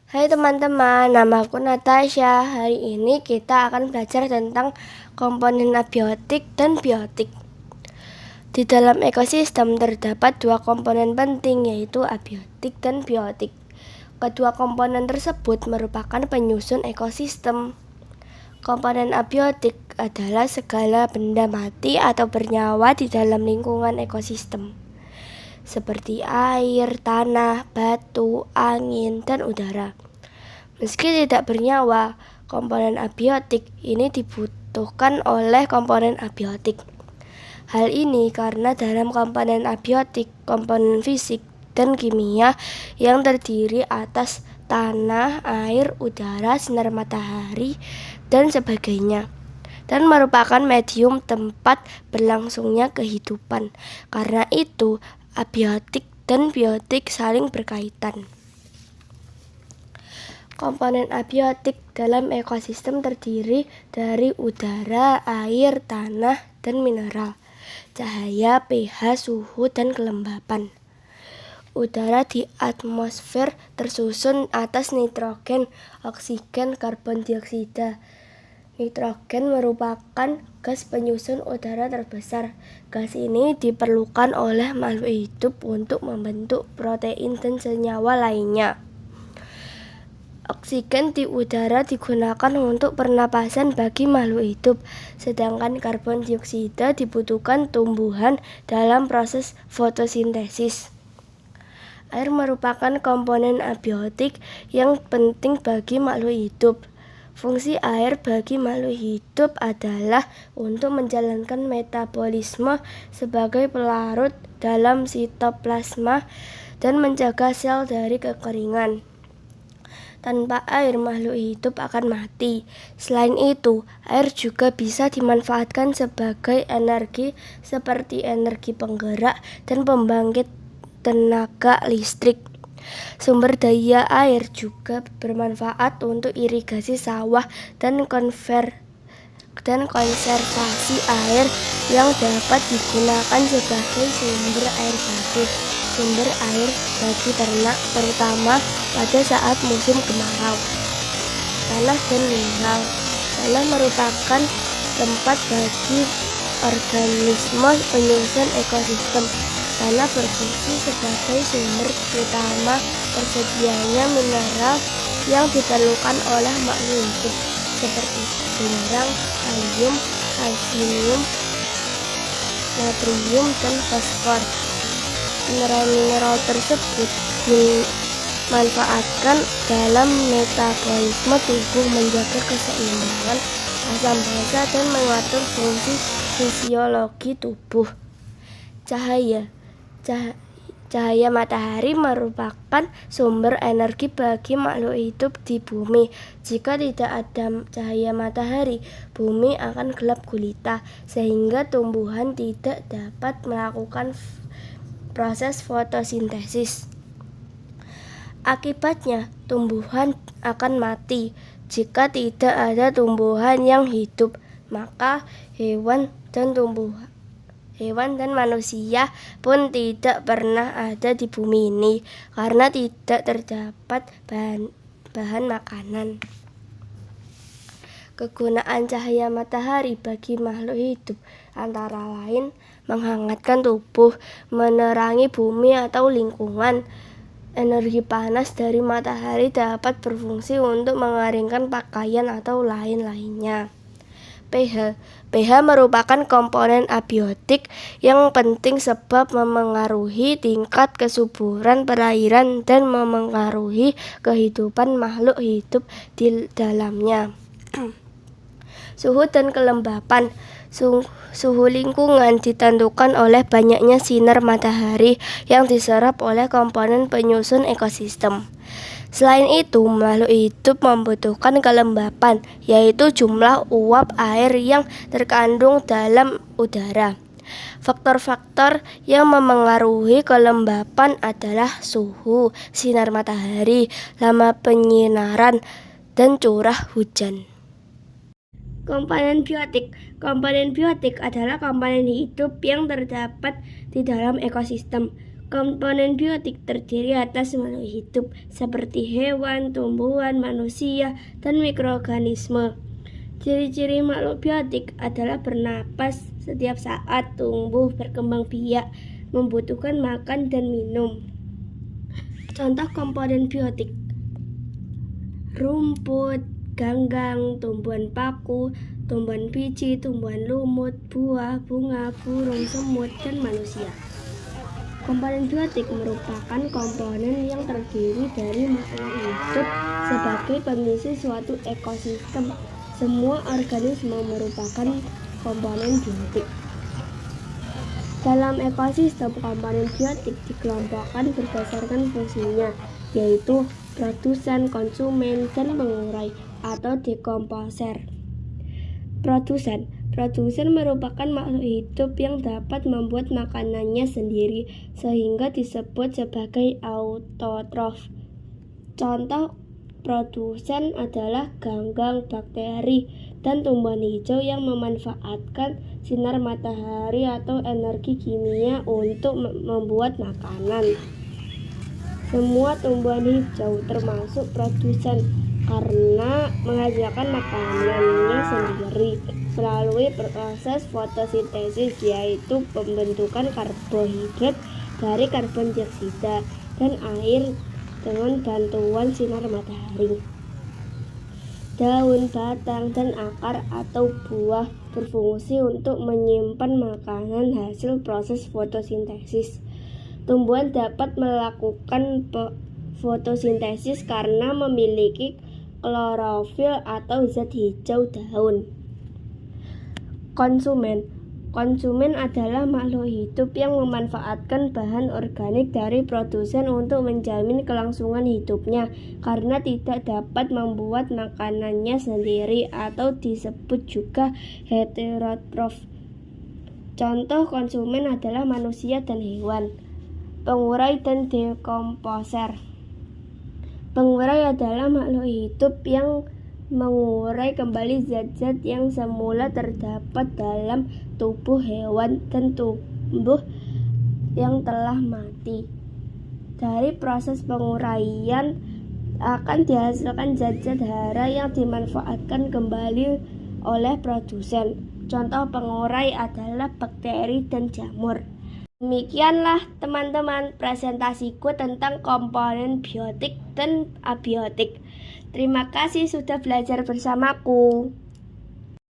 Hai teman-teman, namaku Natasha. Hari ini kita akan belajar tentang komponen abiotik dan biotik. Di dalam ekosistem terdapat dua komponen penting, yaitu abiotik dan biotik. Kedua komponen tersebut merupakan penyusun ekosistem. Komponen abiotik adalah segala benda mati atau bernyawa di dalam lingkungan ekosistem, seperti air, tanah, batu, angin, dan udara. Meski tidak bernyawa, komponen abiotik ini dibutuhkan oleh komponen abiotik. Hal ini karena dalam komponen abiotik, komponen fisik dan kimia yang terdiri atas tanah, air, udara, sinar matahari, dan sebagainya, dan merupakan medium tempat berlangsungnya kehidupan. Karena itu, abiotik dan biotik saling berkaitan. Komponen abiotik dalam ekosistem terdiri dari udara, air, tanah, dan mineral, cahaya, pH, suhu, dan kelembapan. Udara di atmosfer tersusun atas nitrogen, oksigen, karbon dioksida. Nitrogen merupakan gas penyusun udara terbesar. Gas ini diperlukan oleh makhluk hidup untuk membentuk protein dan senyawa lainnya. Oksigen di udara digunakan untuk pernapasan bagi makhluk hidup, sedangkan karbon dioksida dibutuhkan tumbuhan dalam proses fotosintesis. Air merupakan komponen abiotik yang penting bagi makhluk hidup. Fungsi air bagi makhluk hidup adalah untuk menjalankan metabolisme sebagai pelarut dalam sitoplasma dan mencegah sel dari kekeringan. Tanpa air, makhluk hidup akan mati. Selain itu, air juga bisa dimanfaatkan sebagai energi seperti energi penggerak dan pembangkit tenaga listrik. Sumber daya air juga bermanfaat untuk irigasi sawah dan konservasi air yang dapat digunakan sebagai sumber air baku. Sumber air bagi ternak, terutama pada saat musim kemarau. Tanah dan mineral. Tanah merupakan tempat bagi organisme penyusun ekosistem. Tanah berfungsi sebagai sumber utama tersedianya mineral yang diperlukan oleh makhluk hidup, seperti mineral, kalium, kalsium, natrium, dan fosfor. Mineral-mineral tersebut dimanfaatkan dalam metabolisme tubuh, menjaga keseimbangan asam basa, dan mengatur fungsi fisiologi tubuh. Cahaya matahari merupakan sumber energi bagi makhluk hidup di bumi. Jika tidak ada cahaya matahari, bumi akan gelap gulita, sehingga tumbuhan tidak dapat melakukan proses fotosintesis. Akibatnya, tumbuhan akan mati. Jika tidak ada tumbuhan yang hidup, maka hewan dan manusia pun tidak pernah ada di bumi ini karena tidak terdapat bahan makanan. Kegunaan cahaya matahari bagi makhluk hidup antara lain menghangatkan tubuh, menerangi bumi atau lingkungan. Energi panas dari matahari dapat berfungsi untuk mengeringkan pakaian atau lain-lainnya. pH merupakan komponen abiotik yang penting sebab memengaruhi tingkat kesuburan perairan dan memengaruhi kehidupan makhluk hidup di dalamnya. Suhu dan kelembapan. Suhu lingkungan ditentukan oleh banyaknya sinar matahari yang diserap oleh komponen penyusun ekosistem. Selain itu, makhluk hidup membutuhkan kelembapan, yaitu jumlah uap air yang terkandung dalam udara. Faktor-faktor yang memengaruhi kelembapan adalah suhu, sinar matahari, lama penyinaran, dan curah hujan. Komponen biotik. Komponen biotik adalah komponen hidup yang terdapat di dalam ekosistem. Komponen biotik terdiri atas makhluk hidup seperti hewan, tumbuhan, manusia, dan mikroorganisme. Ciri-ciri makhluk biotik adalah bernapas setiap saat, tumbuh, berkembang biak, membutuhkan makan dan minum. Contoh komponen biotik: rumput, ganggang, tumbuhan paku, tumbuhan biji, tumbuhan lumut, buah, bunga, burung, semut, dan manusia. Komponen biotik merupakan komponen yang terdiri dari makhluk hidup sebagai pengisi suatu ekosistem. Semua organisme merupakan komponen biotik. Dalam ekosistem, komponen biotik dikelompokkan berdasarkan fungsinya, yaitu produsen, konsumen, dan pengurai atau dekomposer. Produsen merupakan makhluk hidup yang dapat membuat makanannya sendiri, sehingga disebut sebagai autotrof. Contoh produsen adalah ganggang, bakteri, dan tumbuhan hijau yang memanfaatkan sinar matahari atau energi kimia untuk membuat makanan. Semua tumbuhan hijau termasuk produsen karena menghasilkan makanannya sendiri melalui proses fotosintesis, yaitu pembentukan karbohidrat dari karbon dioksida dan air dengan bantuan sinar matahari. Daun, batang, dan akar atau buah berfungsi untuk menyimpan makanan hasil proses fotosintesis. Tumbuhan dapat melakukan fotosintesis karena memiliki klorofil atau zat hijau daun. Konsumen adalah makhluk hidup yang memanfaatkan bahan organik dari produsen untuk menjamin kelangsungan hidupnya karena tidak dapat membuat makanannya sendiri atau disebut juga heterotrof. Contoh konsumen adalah manusia dan hewan. Pengurai dan dekomposer. Pengurai adalah makhluk hidup yang mengurai kembali zat-zat yang semula terdapat dalam tubuh hewan dan tumbuh yang telah mati. Dari proses penguraian akan dihasilkan zat-zat hara yang dimanfaatkan kembali oleh produsen. Contoh pengurai adalah bakteri dan jamur. Demikianlah teman-teman presentasiku tentang komponen biotik dan abiotik. Terima kasih sudah belajar bersamaku.